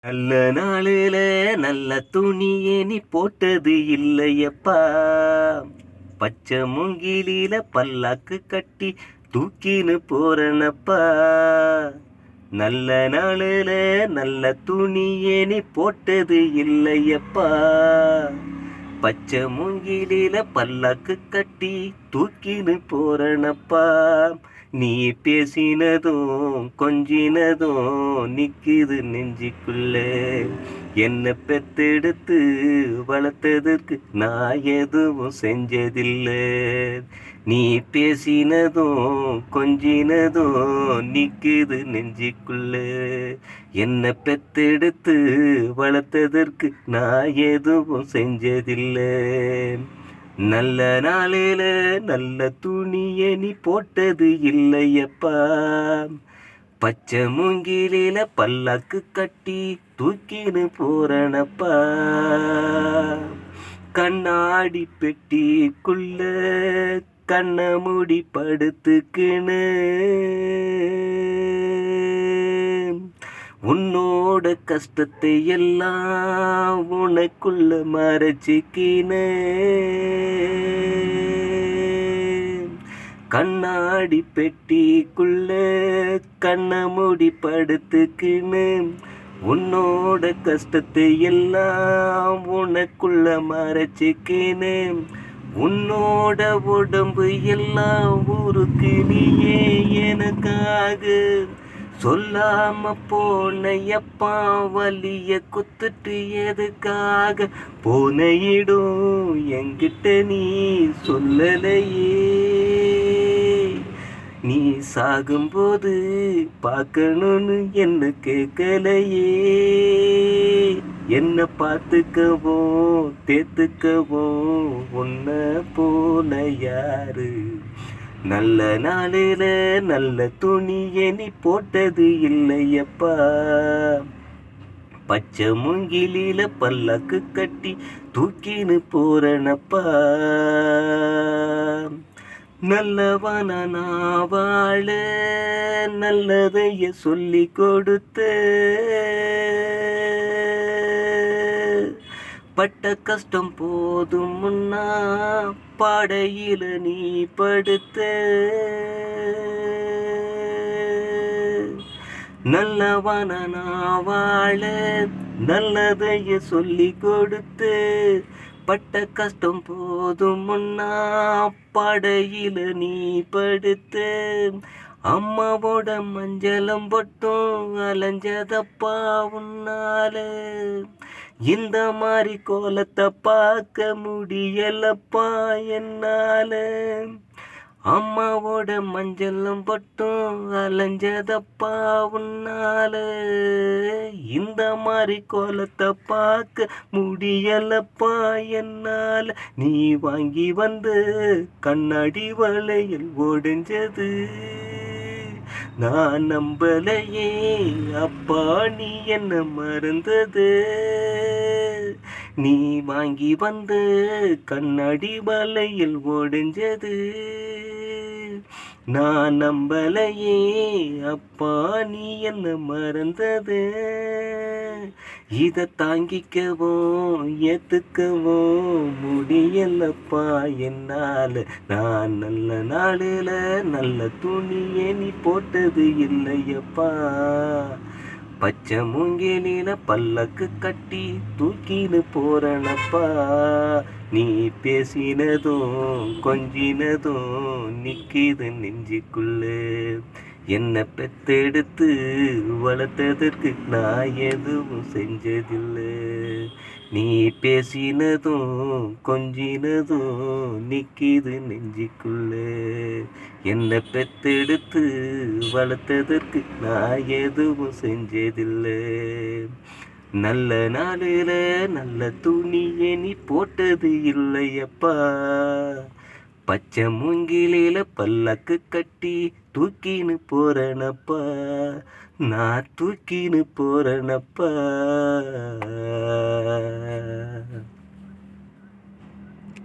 நல்ல நாளுல நல்ல துணியே நீ போட்டது இல்லையப்பா. பச்சை மூங்கிலில பல்லாக்கு கட்டி தூக்கின்னு போறனப்பா. நல்ல நாளுல நல்ல துணியே நீ போட்டது இல்லையப்பா. பச்சை மூங்கிலில பல்லாக்கு கட்டி தூக்கின்னு போறனப்பா. நீ பேசினதும் கொஞ்சினதும் நிக்குது நெஞ்சுக்குள்ள. என்ன பெத்தெடுத்து வளர்த்ததற்கு நான் எதுவும் செஞ்சதில்லை. நீ பேசினதும் கொஞ்சினதும் நிக்குது நெஞ்சுக்குள்ள. என்ன பெத்தெடுத்து வளர்த்ததற்கு நான் எதுவும் செஞ்சதில்லை. நல்ல நாளில நல்ல துணிய நீ போட்டது இல்லையப்பா. பச்சை மூங்கிலில பல்லாக்கு கட்டி தூக்கின்னு போறனப்பா. கண்ணாடி பெட்டிக்குள்ள கண்ண மூடி படுத்துக்கின்னு உன்னோட கஷ்டத்தை எல்லாம் உனக்குள்ள மறைச்சிக்கினே. கண்ணாடி பெட்டிக்குள்ள கண்ண மூடி படுத்துக்கின்னு உன்னோட கஷ்டத்தை எல்லாம் உனக்குள்ள மறைச்சிக்கினே. உன்னோட உடம்பு எல்லாம் ஊருக்கு நீயே எனக்காக சொல்லாம போன எப்பா. வலிய குத்துட்டு எதுக்காக போன இடம் என்கிட்ட நீ சொல்லலையே. நீ சாகும்போது பார்க்கணும்னு என்ன கேட்கலையே. என்ன பார்த்துக்கவும் தேத்துக்கவும் உன்னை போல யாரு. நல்ல நாளில நல்ல துணிய நீ போட்டது இல்லையப்பா. பச்சை மூங்கிலில பல்லாக்கு கட்டி தூக்கின்னு போறனப்பா. நல்லவன நான் வாழ நல்லதைய சொல்லி கொடுத்த. பட்ட கஷ்டம் போதும் முன்னா பாடையில நீ படுத்த. நல்லவன நான் வாழ நல்லதைய சொல்லி கொடுத்து. பட்ட கஷ்டம் போதும் முன்னா பாடையில நீ படுத்த. அம்மாவோட மஞ்சளம் பொட்டும் அலைஞ்சதப்பா உன்னால. இந்த மாதிரி கோலத்தை பார்க்க முடியலப்பா என்னால. அம்மாவோட மஞ்சளும் பொட்டும் அலைஞ்சதப்பா உன்னால. இந்த மாதிரி கோலத்தை பார்க்க முடியலப்பா என்னால. நீ வாங்கி வந்து கண்ணாடி வளையல் ஒடிஞ்சது நான் நம்பலையே அப்பா. நீ என்ன மறந்தது. நீ வாங்கி வந்து கண்ணாடி வளையல் ஒடிஞ்சது நான் நம்பலையே அப்பா. நீ என்ன மறந்தது. இத தாங்கிக்கவும் ஏத்துக்கவும் முடியலப்பா என்னால. நான் நல்ல நாளில நல்ல துணியே நீ போட்டது இல்லையப்பா. பச்சை மூங்கிலில பல்லக்கு கட்டி தூக்கின்னு போறனப்பா. நீ பேசினதும் கொஞ்சினதும் நிக்கிது நெஞ்சுக்குள்ள. என்ன பெத்தெடுத்து வளர்த்ததற்கு நான் எதுவும் செஞ்சதில்லை. நீ பேசினதும் கொஞ்சினதும் நிக்கிது நெஞ்சுக்குள்ள. என்ன பெத்தெடுத்து வளர்த்ததற்கு நான் எதுவும் செஞ்சதில்லை. நல்ல நாளில நல்ல துணிய நீ போட்டது இல்லையப்பா. பச்சை மூங்கிலில பல்லாக்கு கட்டி தூக்கின்னு போறனப்பா. நான் தூக்கின்னு போறனப்பா.